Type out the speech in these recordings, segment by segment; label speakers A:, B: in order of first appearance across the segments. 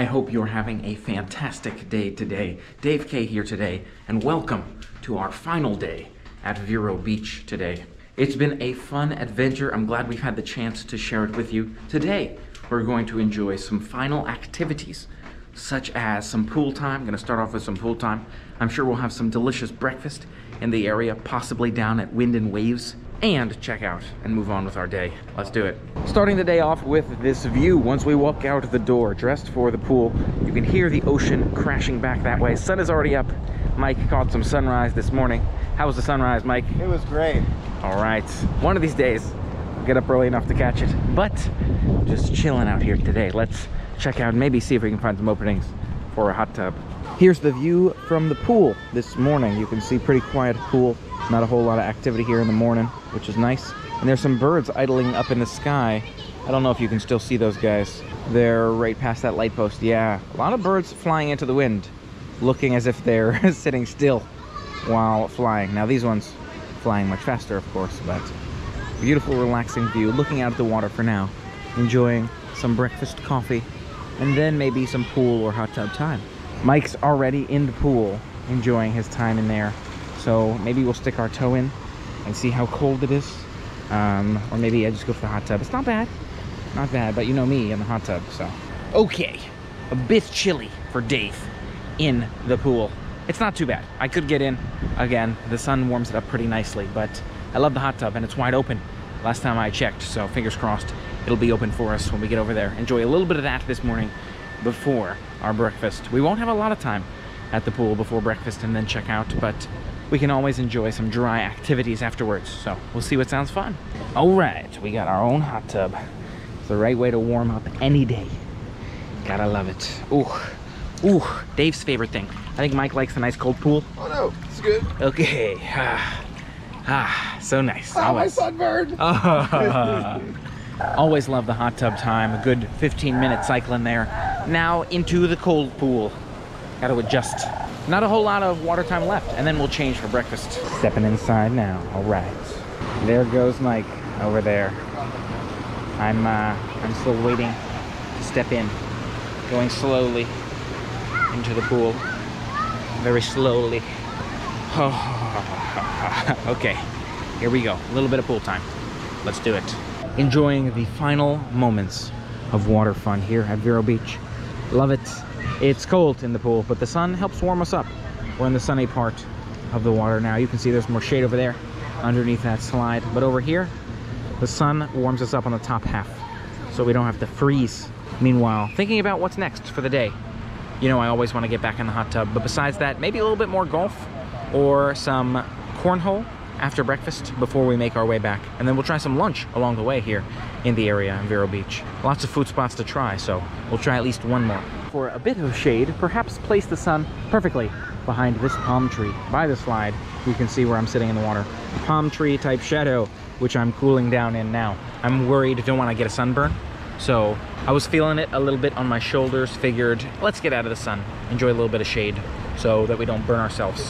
A: I hope you're having a fantastic day today. Dave K here today, and welcome to our final day at Vero Beach today. It's been a fun adventure. I'm glad we've had the chance to share it with you. Today, we're going to enjoy some final activities, such as some pool time. I'm gonna start off with some pool time. I'm sure we'll have some delicious breakfast in the area, possibly down at Wind and Waves, and check out and move on with our day. Let's do it. Starting the day off with this view. Once we walk out the door, dressed for the pool, you can hear the ocean crashing back that way. Sun is already up. Mike caught some sunrise this morning. How was the sunrise, Mike?
B: It was great.
A: All right, one of these days, I'll get up early enough to catch it, but just chilling out here today. Let's check out and maybe see if we can find some openings for a hot tub. Here's the view from the pool this morning. You can see pretty quiet pool. Not a whole lot of activity here in the morning, which is nice. And there's some birds idling up in the sky. I don't know if you can still see those guys. They're right past that light post. Yeah, a lot of birds flying into the wind, looking as if they're sitting still while flying. Now these ones flying much faster, of course, but beautiful, relaxing view. Looking out at the water for now, enjoying some breakfast coffee, and then maybe some pool or hot tub time. Mike's already in the pool, enjoying his time in there. So maybe we'll stick our toe in and see how cold it is. Or maybe I just go for the hot tub. It's not bad, but you know me in the hot tub, so. Okay, a bit chilly for Dave in the pool. It's not too bad. I could get in. Again, the sun warms it up pretty nicely, but I love the hot tub and it's wide open. Last time I checked, so fingers crossed it'll be open for us when we get over there. Enjoy a little bit of that this morning before our breakfast. We won't have a lot of time at the pool before breakfast and then check out, but we can always enjoy some dry activities afterwards. So we'll see what sounds fun. All right, we got our own hot tub. It's the right way to warm up any day. Gotta love it. Ooh, Dave's favorite thing. I think Mike likes the nice cold pool.
B: Oh no, it's good.
A: Okay, so nice.
B: Oh, my sunburn.
A: Always love the hot tub time. A good 15-minute cycle in there. Now into the cold pool. Gotta adjust. Not a whole lot of water time left, and then we'll change for breakfast. Stepping inside now. All right. There goes Mike over there. I'm still waiting to step in. Going slowly into the pool. Very slowly. Okay, here we go. A little bit of pool time. Let's do it. Enjoying the final moments of water fun here at Vero Beach. Love it. It's cold in the pool, but the sun helps warm us up. We're in the sunny part of the water now. You can see there's more shade over there underneath that slide. But over here, the sun warms us up on the top half, so we don't have to freeze. Meanwhile, thinking about what's next for the day. You know, I always want to get back in the hot tub, but besides that, maybe a little bit more golf or some cornhole after breakfast before we make our way back. And then we'll try some lunch along the way here in the area in Vero Beach. Lots of food spots to try, so we'll try at least one more. For a bit of shade, perhaps place the sun perfectly behind this palm tree. By the slide, you can see where I'm sitting in the water. Palm tree type shadow, which I'm cooling down in now. I'm worried, don't want to get a sunburn. So I was feeling it a little bit on my shoulders, figured let's get out of the sun, enjoy a little bit of shade so that we don't burn ourselves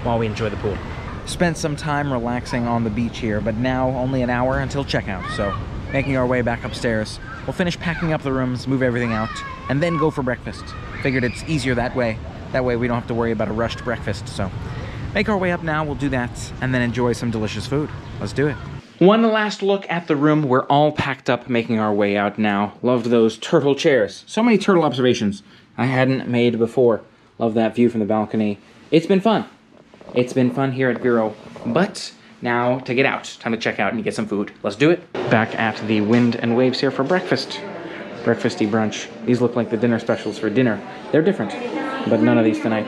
A: while we enjoy the pool. Spent some time relaxing on the beach here, but now only an hour until checkout, so making our way back upstairs. We'll finish packing up the rooms, move everything out, and then go for breakfast. Figured it's easier that way. That way we don't have to worry about a rushed breakfast, so make our way up now, we'll do that, and then enjoy some delicious food. Let's do it. One last look at the room. We're all packed up, making our way out now. Loved those turtle chairs. So many turtle observations I hadn't made before. Love that view from the balcony. It's been fun. It's been fun here at Vero, but now to get out. Time to check out and get some food. Let's do it. Back at the Wind and Waves here for breakfast. Breakfasty brunch. These look like the dinner specials for dinner. They're different, but none of these tonight.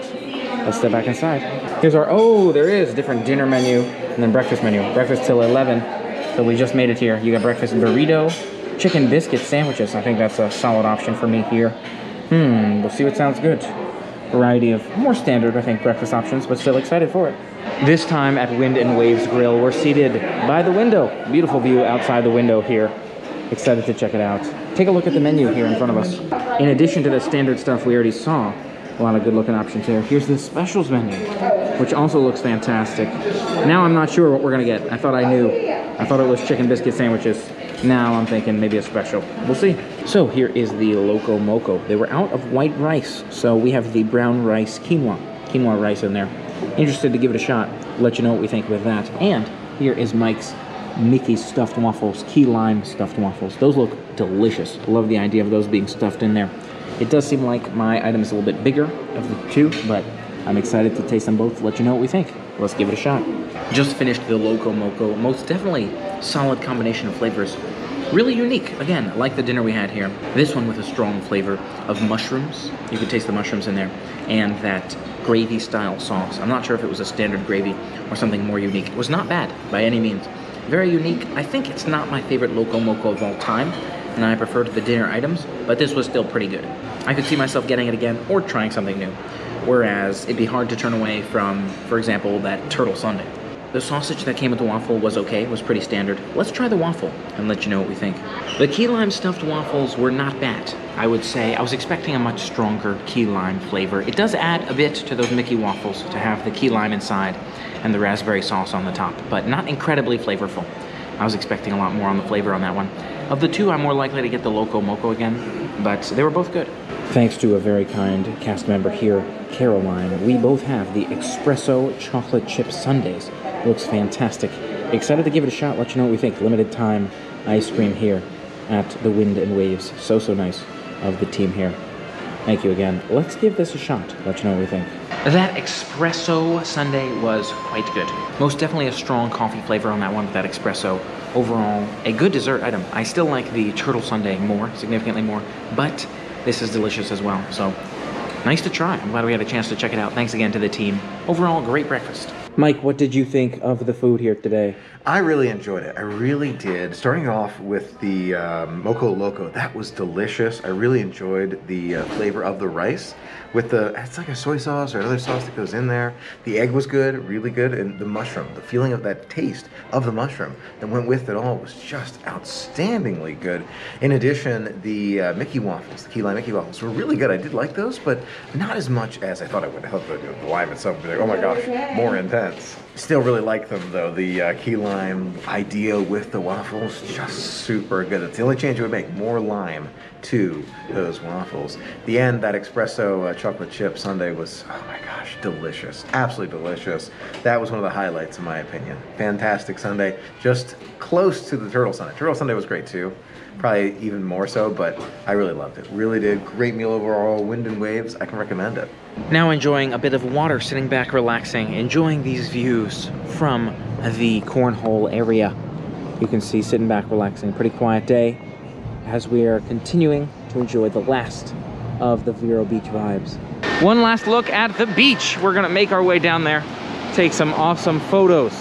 A: Let's step back inside. Here's our, oh, there is different dinner menu and then breakfast menu. Breakfast till 11, so we just made it here. You got breakfast burrito, chicken biscuit sandwiches. I think that's a solid option for me here. We'll see what sounds good. Variety of more standard, I think, breakfast options, but still excited for it. This time at Wind and Waves Grill, we're seated by the window. Beautiful view outside the window here. Excited to check it out. Take a look at the menu here in front of us. In addition to the standard stuff we already saw, a lot of good looking options here. Here's the specials menu, which also looks fantastic. Now I'm not sure what we're gonna get. I thought I knew. I thought it was chicken biscuit sandwiches. Now I'm thinking maybe a special. We'll see. So here is the Loco Moco. They were out of white rice, so we have the brown rice quinoa rice in there. Interested to give it a shot. Let you know what we think with that. And here is Mike's Mickey stuffed waffles, key lime stuffed waffles. Those look delicious. Love the idea of those being stuffed in there. It does seem like my item is a little bit bigger of the two, but I'm excited to taste them both. Let you know what we think. Let's give it a shot. Just finished the Loco Moco. Most definitely solid combination of flavors. Really unique. Again, like the dinner we had here. This one with a strong flavor of mushrooms. You could taste the mushrooms in there. And that gravy style sauce. I'm not sure if it was a standard gravy or something more unique. It was not bad by any means. Very unique. I think it's not my favorite Loco Moco of all time, and I prefer to the dinner items, but this was still pretty good. I could see myself getting it again or trying something new. Whereas it'd be hard to turn away from, for example, that turtle sundae. The sausage that came with the waffle was okay, was pretty standard. Let's try the waffle and let you know what we think. The key lime stuffed waffles were not bad. I would say I was expecting a much stronger key lime flavor. It does add a bit to those Mickey waffles to have the key lime inside and the raspberry sauce on the top, but not incredibly flavorful. I was expecting a lot more on the flavor on that one. Of the two, I'm more likely to get the Loco Moco again, but they were both good. Thanks to a very kind cast member here, Caroline, we both have the espresso chocolate chip sundaes. Looks fantastic. Excited to give it a shot, let you know what we think. Limited time ice cream here at the Wind and Waves. So nice of the team here. Thank you again. Let's give this a shot, let you know what we think. That espresso sundae was quite good. Most definitely a strong coffee flavor on that one with that espresso. Overall, a good dessert item. I still like the turtle sundae more, significantly more, but this is delicious as well. So nice to try. I'm glad we had a chance to check it out. Thanks again to the team. Overall, great breakfast. Mike, what did you think of the food here today?
B: I really enjoyed it. I really did. Starting off with the Moco Loco, that was delicious. I really enjoyed the flavor of the rice with it's like a soy sauce or another sauce that goes in there. The egg was good, really good, and the mushroom, the feeling of that taste of the mushroom that went with it all was just outstandingly good. In addition, the Mickey waffles, the key lime Mickey waffles were really good. I did like those, but not as much as I thought I would. I thought the lime itself would be like, oh my gosh, more intense. Still really like them though. The key lime idea with the waffles, just super good. It's the only change I would make, more lime to those waffles. The end, that espresso chocolate chip sundae was, oh my gosh, delicious. Absolutely delicious. That was one of the highlights in my opinion. Fantastic sundae, just close to the turtle sundae. Turtle sundae was great too. Probably even more so, but I really loved it. Really did. Great meal overall. Wind and Waves, I can recommend it.
A: Now enjoying a bit of water, sitting back, relaxing, enjoying these views from the cornhole area. You can see sitting back, relaxing, pretty quiet day as we are continuing to enjoy the last of the Vero Beach vibes. One last look at the beach. We're gonna make our way down there, take some awesome photos.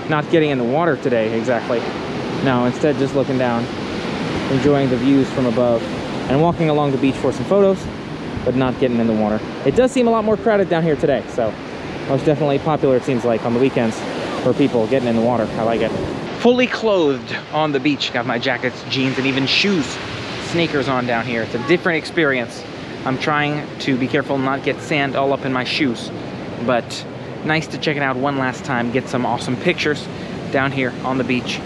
A: Not getting in the water today, exactly. No, instead just looking down, enjoying the views from above, and walking along the beach for some photos, but not getting in the water. It does seem a lot more crowded down here today, so most definitely popular, it seems like, on the weekends for people getting in the water. I like it. Fully clothed on the beach. Got my jackets, jeans, and even shoes, sneakers on down here. It's a different experience. I'm trying to be careful not get sand all up in my shoes, but nice to check it out one last time, get some awesome pictures down here on the beach,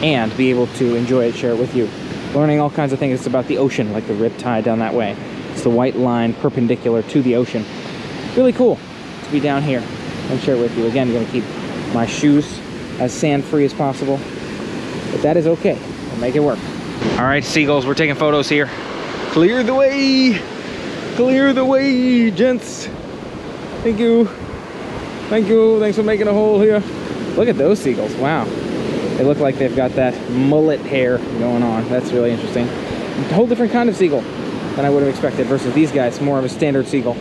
A: and be able to enjoy it, share it with you. Learning all kinds of things about the ocean, like the rip tide down that way. It's the white line perpendicular to the ocean. Really cool to be down here and share it with you. Again, I'm gonna keep my shoes as sand-free as possible, but that is okay. We'll make it work. All right, seagulls, we're taking photos here. Clear the way! Clear the way, gents! Thank you. Thank you, thanks for making a hole here. Look at those seagulls, wow. They look like they've got that mullet hair going on. That's really interesting. A whole different kind of seagull than I would have expected versus these guys, more of a standard seagull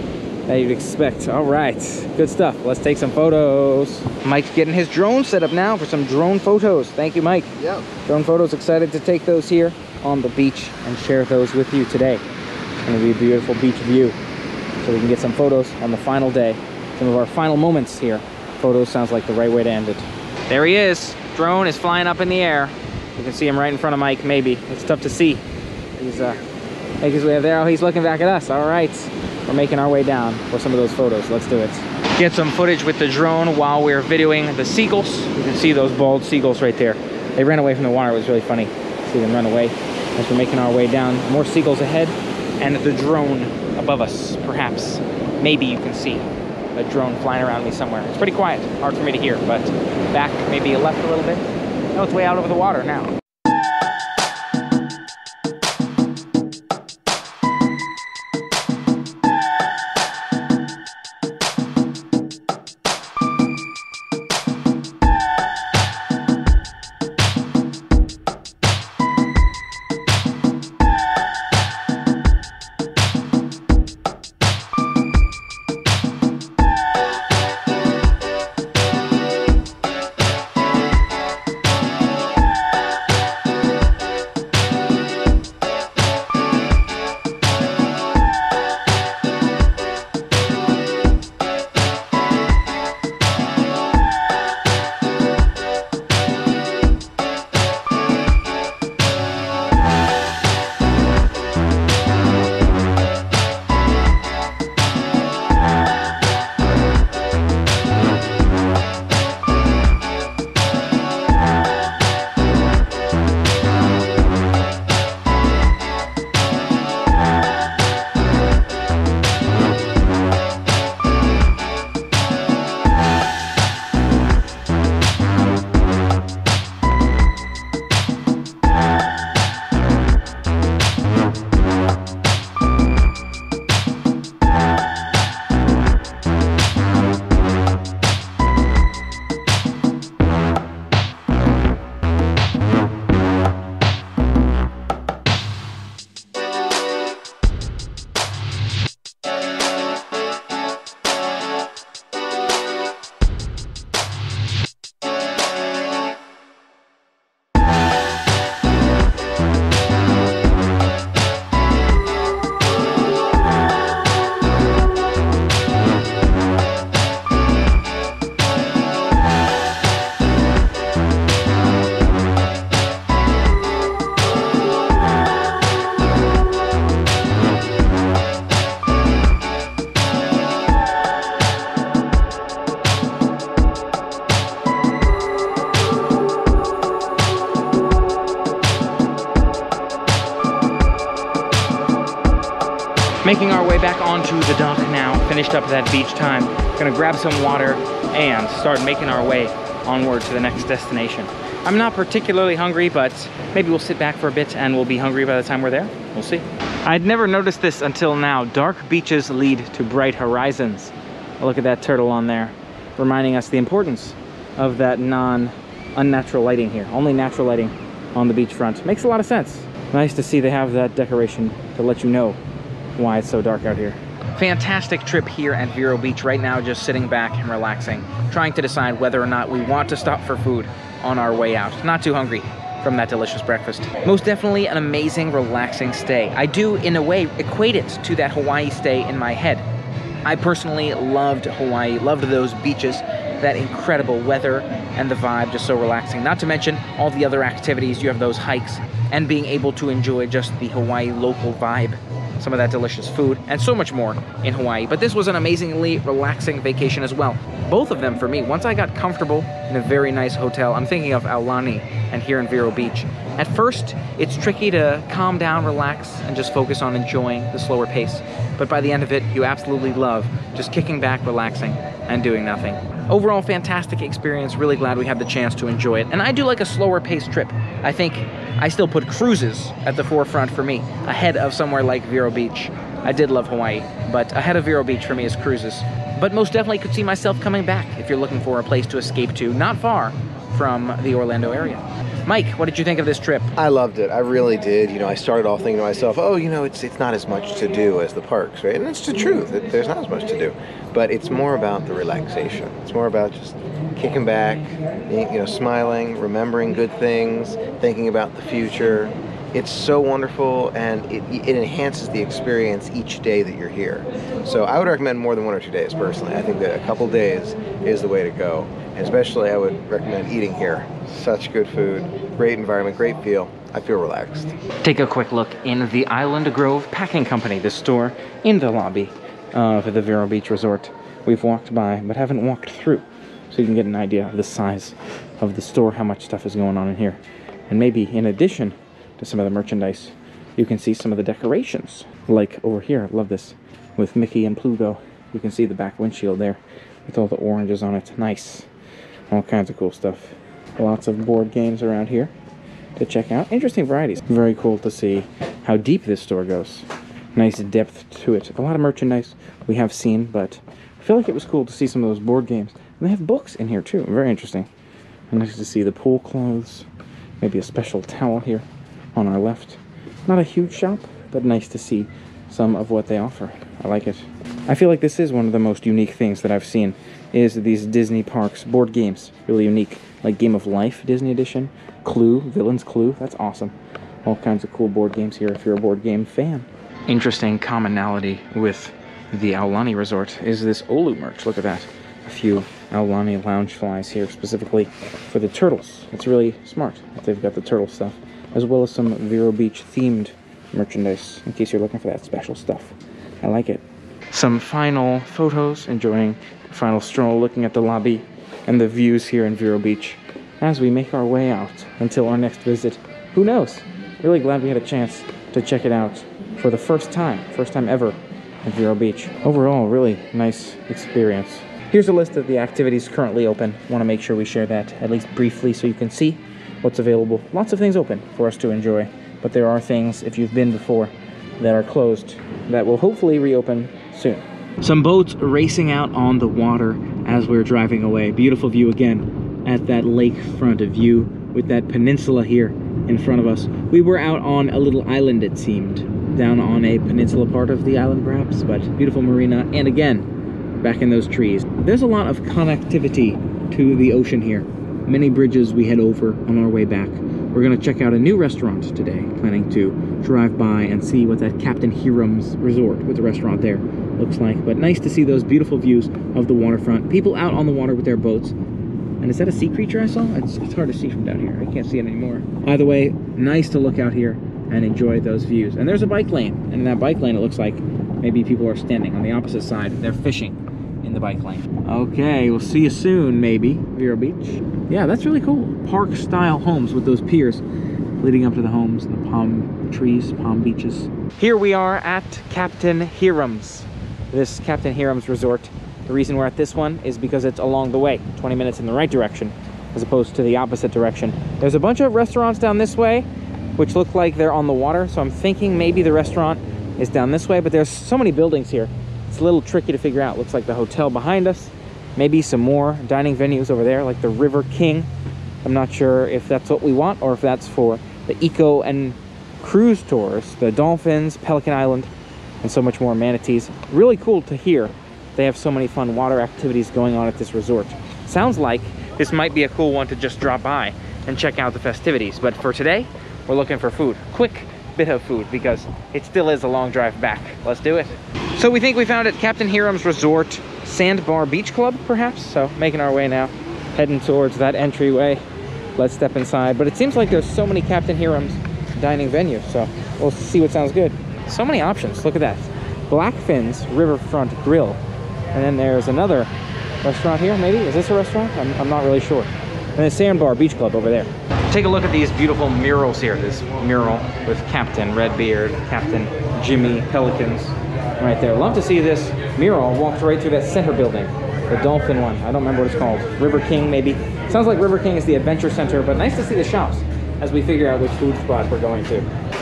A: that you'd expect. All right, good stuff. Let's take some photos. Mike's getting his drone set up now for some drone photos. Thank you, Mike.
B: Yep.
A: Drone photos, excited to take those here on the beach and share those with you today. It's gonna be a beautiful beach view, so we can get some photos on the final day. Some of our final moments here. Photos sounds like the right way to end it. There he is. Drone is flying up in the air. You can see him right in front of Mike, maybe. It's tough to see. He's making his way up there. Oh, he's looking back at us. All right. We're making our way down for some of those photos. Let's do it. Get some footage with the drone while we're videoing the seagulls. You can see those bald seagulls right there. They ran away from the water. It was really funny. see them run away as we're making our way down. More seagulls ahead, and the drone above us, perhaps. Maybe you can see a drone flying around me somewhere. It's pretty quiet, hard for me to hear, but back, maybe left a little bit. No, it's way out over the water now. Making our way back onto the dock now, finished up that beach time. Gonna grab some water and start making our way onward to the next destination. I'm not particularly hungry, but maybe we'll sit back for a bit and we'll be hungry by the time we're there. We'll see. I'd never noticed this until now. Dark beaches lead to bright horizons. Look at that turtle on there, reminding us the importance of that unnatural lighting here. Only natural lighting on the beachfront. Makes a lot of sense. Nice to see they have that decoration to let you know why it's so dark out here. Fantastic trip here at Vero Beach. Right now, just sitting back and relaxing, trying to decide whether or not we want to stop for food on our way out. Not too hungry from that delicious breakfast. Most definitely an amazing, relaxing stay. I do, in a way, equate it to that Hawaii stay in my head. I personally loved Hawaii, loved those beaches, that incredible weather and the vibe, just so relaxing. Not to mention all the other activities. You have those hikes and being able to enjoy just the Hawaii local vibe, some of that delicious food, and so much more in Hawaii. But this was an amazingly relaxing vacation as well. Both of them for me. Once I got comfortable in a very nice hotel, I'm thinking of Aulani and here in Vero Beach. At first, it's tricky to calm down, relax, and just focus on enjoying the slower pace. But by the end of it, you absolutely love just kicking back, relaxing, and doing nothing. Overall, fantastic experience. Really glad we had the chance to enjoy it. And I do like a slower paced trip. I think I still put cruises at the forefront for me, ahead of somewhere like Vero Beach. I did love Hawaii, but ahead of Vero Beach for me is cruises. But most definitely could see myself coming back if you're looking for a place to escape to, not far from the Orlando area. Mike, what did you think of this trip?
B: I loved it. I really did. You know, I started off thinking to myself, oh, you know, it's not as much to do as the parks, right? And it's the truth. There's not as much to do. But it's more about the relaxation. It's more about just kicking back, you know, smiling, remembering good things, thinking about the future. It's so wonderful, and it enhances the experience each day that you're here. So I would recommend more than 1 or 2 days, personally. I think that a couple days is the way to go. And especially, I would recommend eating here. Such good food, great environment, great feel. I feel relaxed.
A: Take a quick look in the Island Grove Packing Company, the store in the lobby of the Vero Beach Resort. We've walked by, but haven't walked through, so you can get an idea of the size of the store, how much stuff is going on in here. And maybe, in addition to some of the merchandise, you can see some of the decorations. Like over here, I love this, with Mickey and Pluto. You can see the back windshield there with all the oranges on it. Nice. All kinds of cool stuff. Lots of board games around here to check out. Interesting varieties. Very cool to see how deep this store goes. Nice depth to it. A lot of merchandise we have seen, but I feel like it was cool to see some of those board games. And they have books in here too. Very interesting. And nice to see the pool clothes. Maybe a special towel here on our left. Not a huge shop, but nice to see some of what they offer. I like it. I feel like this is one of the most unique things that I've seen, is these Disney parks board games. Really unique. Like Game of Life Disney Edition, Clue, Villain's Clue. That's awesome. All kinds of cool board games here if you're a board game fan. Interesting commonality with the Aulani Resort is this Olu merch. Look at that. A few Aulani Loungeflies here specifically for the turtles. It's really smart that they've got the turtle stuff, as well as some Vero Beach themed merchandise in case you're looking for that special stuff. I like it. Some final photos, enjoying the final stroll, looking at the lobby and the views here in Vero Beach as we make our way out until our next visit. Who knows? Really glad we had a chance to check it out for the first time ever at Vero Beach. Overall, really nice experience. Here's a list of the activities currently open. Want to make sure we share that at least briefly so you can see what's available. Lots of things open for us to enjoy, but there are things, if you've been before, that are closed that will hopefully reopen soon. Some boats racing out on the water as we're driving away. Beautiful view again at that lakefront view with that peninsula here in front of us. We were out on a little island, it seemed, down on a peninsula part of the island perhaps, but beautiful marina, and again, back in those trees. There's a lot of connectivity to the ocean here. Many bridges we head over on our way back. We're gonna check out a new restaurant today, planning to drive by and see what that Captain Hiram's Resort with the restaurant there looks like. But nice to see those beautiful views of the waterfront. People out on the water with their boats. And is that a sea creature I saw? It's hard to see from down here. I can't see it anymore. Either way, nice to look out here and enjoy those views. And there's a bike lane. And in that bike lane, it looks like maybe people are standing on the opposite side. They're fishing in the bike lane. Okay, we'll see you soon, maybe, Vero Beach. Yeah, that's really cool. Park-style homes with those piers leading up to the homes and the palm trees, palm beaches. Here we are at Captain Hiram's. This Captain Hiram's Resort. The reason we're at this one is because it's along the way, 20 minutes in the right direction, as opposed to the opposite direction. There's a bunch of restaurants down this way, which look like they're on the water, so I'm thinking maybe the restaurant is down this way, but there's so many buildings here. It's a little tricky to figure out. Looks like the hotel behind us, maybe some more dining venues over there, like the River King. I'm not sure if that's what we want, or if that's for the eco and cruise tours, the dolphins, Pelican Island, and so much more, manatees. Really cool to hear they have so many fun water activities going on at this resort. Sounds like this might be a cool one to just drop by and check out the festivities. But for today, we're looking for food. Quick bit of food, because it still is a long drive back. Let's do it. So we think we found it, Captain Hiram's Resort Sandbar Beach Club, perhaps. So making our way now, heading towards that entryway. Let's step inside. But it seems like there's so many Captain Hiram's dining venues, so we'll see what sounds good. So many options, look at that. Blackfin's Riverfront Grill. And then there's another restaurant here, maybe? Is this a restaurant? I'm not really sure. And the Sandbar Beach Club over there. Take a look at these beautiful murals here. This mural with Captain Redbeard, Captain Jimmy, Pelicans right there. Love to see this mural walked right through that center building. The dolphin one. I don't remember what it's called. River King, maybe. Sounds like River King is the adventure center, but nice to see the shops as we figure out which food spot we're going to.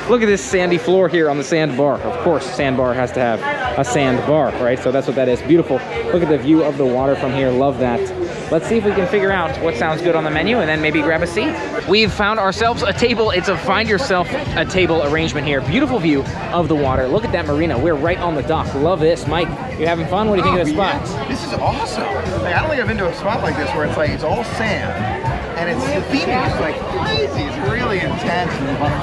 A: Look at this sandy floor here on the sandbar. Of course, sandbar has to have a sandbar, right? So that's what that is. Beautiful. Look at the view of the water from here. Love that. Let's see if we can figure out what sounds good on the menu and then maybe grab a seat. We've found ourselves a table. It's a find yourself a table arrangement here. Beautiful view of the water. Look at that marina. We're right on the dock. Love this. Mike, you having fun? What do you think of this spot?
C: Yes. This is awesome. Like, I don't think I've been to a spot like this where it's like, it's all sand. And it's, the theming is like crazy. It's really intense.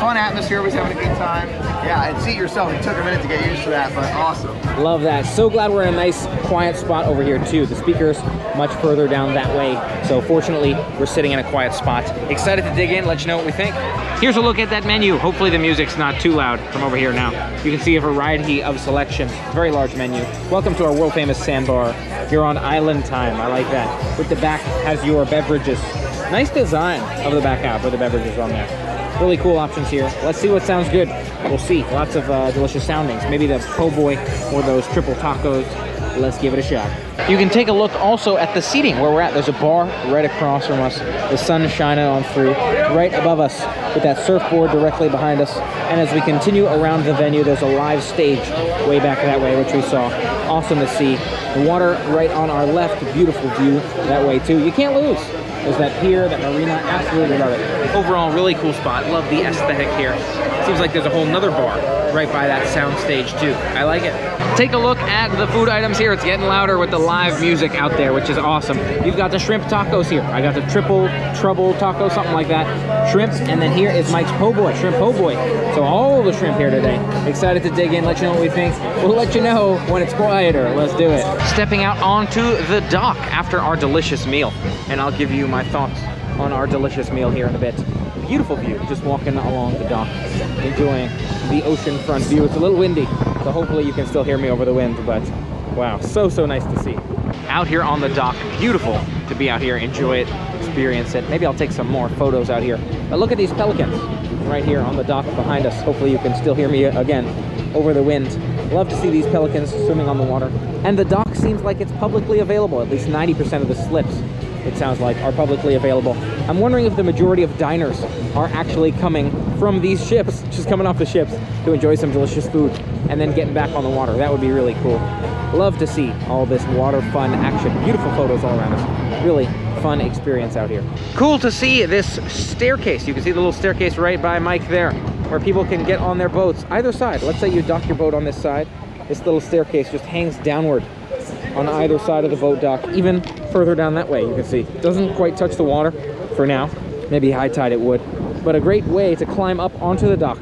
C: Fun atmosphere. Everybody's having a good time. Yeah, and see it yourself. It took a minute to get used to that, but awesome.
A: Love that. So glad we're in a nice, quiet spot over here too. The speakers much further down that way. So fortunately, we're sitting in a quiet spot. Excited to dig in, let you know what we think. Here's a look at that menu. Hopefully the music's not too loud from over here now. You can see a variety of selection. Very large menu. Welcome to our world famous sandbar. You're on island time. I like that. With the back has your beverages. Nice design of the back half with the beverages on there. Really cool options here. Let's see what sounds good. We'll see. Lots of delicious soundings. Maybe the po' boy or those triple tacos. Let's give it a shot. You can take a look also at the seating where we're at. There's a bar right across from us. The sun shining on through. Right above us with that surfboard directly behind us. And as we continue around the venue, there's a live stage way back that way, which we saw. Awesome to see. The water right on our left. Beautiful view that way too. You can't lose. There's that pier, that marina. Absolutely love it. Overall, really cool spot. Love the aesthetic here. Seems like there's a whole nother bar right by that sound stage too. I like it. Take a look at the food items here. It's getting louder with the live music out there, which is awesome. You've got the shrimp tacos here. I got the triple trouble taco, something like that. Shrimp, and then here is Mike's po' boy, shrimp po' boy. So all the shrimp here today. Excited to dig in, let you know what we think. We'll let you know when it's quieter. Let's do it. Stepping out onto the dock after our delicious meal. And I'll give you my thoughts on our delicious meal here in a bit. Beautiful view, just walking along the dock, enjoying the oceanfront view. It's a little windy, so hopefully you can still hear me over the wind, but wow, so nice to see. Out here on the dock, beautiful to be out here, enjoy it, experience it. Maybe I'll take some more photos out here. But look at these pelicans right here on the dock behind us. Hopefully you can still hear me again over the wind. Love to see these pelicans swimming on the water. And the dock seems like it's publicly available. At least 90% of the slips, it sounds like, are publicly available. I'm wondering if the majority of diners are actually coming from these ships, just coming off the ships to enjoy some delicious food and then getting back on the water. That would be really cool. Love to see all this water fun action. Beautiful photos all around us. Really fun experience out here. Cool to see this staircase. You can see the little staircase right by Mike there, where people can get on their boats either side. Let's say you dock your boat on this side. This little staircase just hangs downward on either side of the boat dock, even further down that way. You can see it doesn't quite touch the water for now. Maybe high tide it would, but a great way to climb up onto the dock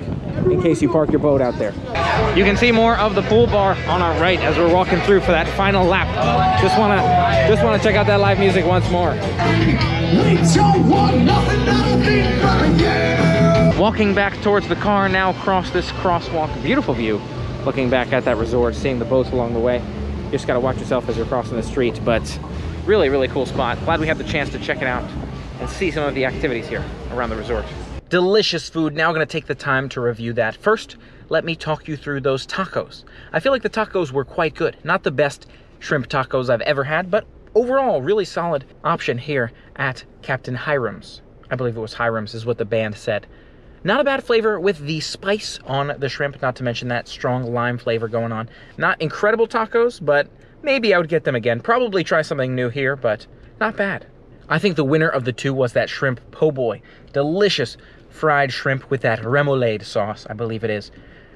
A: in case you park your boat out there. You can see more of the pool bar on our right as we're walking through for that final lap. Just wanna check out that live music once more. Walking back towards the car now across this crosswalk. Beautiful view. Looking back at that resort, seeing the boats along the way. You just gotta watch yourself as you're crossing the street, but really cool spot. Glad we had the chance to check it out and see some of the activities here around the resort. Delicious food. Now gonna take the time to review that. First, let me talk you through those tacos. I feel like the tacos were quite good. Not the best shrimp tacos I've ever had, but overall, really solid option here at Captain Hiram's. I believe it was Hiram's is what the band said. Not a bad flavor with the spice on the shrimp, not to mention that strong lime flavor going on. Not incredible tacos, but maybe I would get them again. Probably try something new here, but not bad. I think the winner of the two was that shrimp po' boy. Delicious fried shrimp with that remoulade sauce, I believe it is.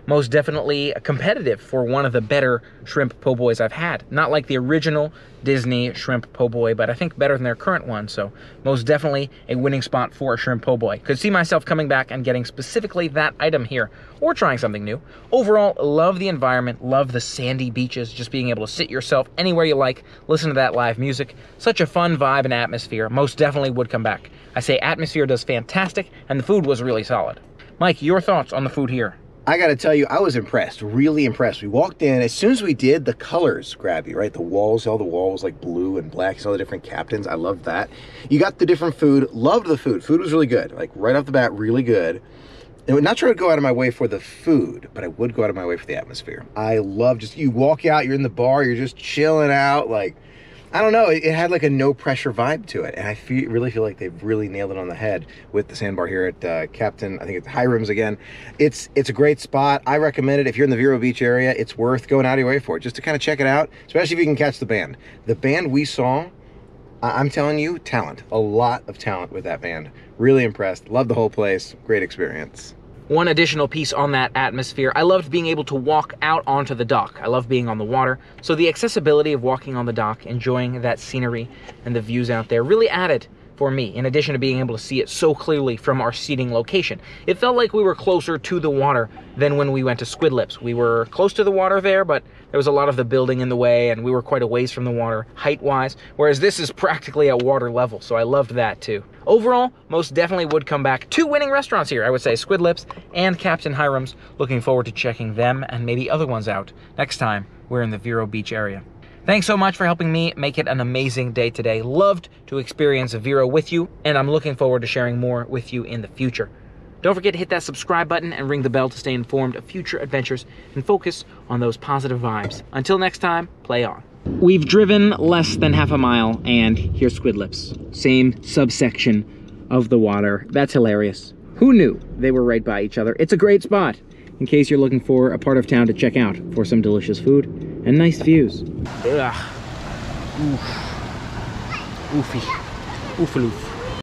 A: Most definitely competitive for one of the better shrimp po' boys I've had. Not like the original Disney shrimp po' boy, but I think better than their current one. So most definitely a winning spot for a shrimp po' boy. Could see myself coming back and getting specifically that item here or trying something new. Overall, love the environment, love the sandy beaches, just being able to sit yourself anywhere you like, listen to that live music. Such a fun vibe and atmosphere. Most definitely would come back. I say atmosphere does fantastic and the food was really solid. Mike, your thoughts on the food here?
C: I gotta tell you, I was impressed, really impressed. We walked in, as soon as we did, the colors grab you, right? The walls, all the walls like blue and black, all the different captains. I loved that. You got the different food, loved the food. Food was really good, like right off the bat, really good. I would not try to go out of my way for the food, but I would go out of my way for the atmosphere. I love just, you walk out, you're in the bar, you're just chilling out, like, I don't know, it had like a no pressure vibe to it. And I really feel like they've really nailed it on the head with the sandbar here at Captain, I think it's Hiram's again. It's a great spot. I recommend it. If you're in the Vero Beach area, it's worth going out of your way for it, just to kind of check it out, especially if you can catch the band. The band we saw, I'm telling you, talent. A lot of talent with that band. Really impressed. Love the whole place. Great experience.
A: One additional piece on that atmosphere, I loved being able to walk out onto the dock. I love being on the water. So the accessibility of walking on the dock, enjoying that scenery and the views out there really added for me, in addition to being able to see it so clearly from our seating location. It felt like we were closer to the water than when we went to Squid Lips. We were close to the water there, but there was a lot of the building in the way and we were quite a ways from the water height-wise, whereas this is practically at water level, so I loved that too. Overall, most definitely would come back. Two winning restaurants here, I would say, Squid Lips and Captain Hiram's. Looking forward to checking them and maybe other ones out next time we're in the Vero Beach area. Thanks so much for helping me make it an amazing day today. Loved to experience Vero with you, and I'm looking forward to sharing more with you in the future. Don't forget to hit that subscribe button and ring the bell to stay informed of future adventures and focus on those positive vibes. Until next time, play on. We've driven less than half a mile, and here's Squid Lips. Same subsection of the water. That's hilarious. Who knew they were right by each other? It's a great spot in case you're looking for a part of town to check out for some delicious food and nice views. Ugh. Oof. Oofy. Oofaloof.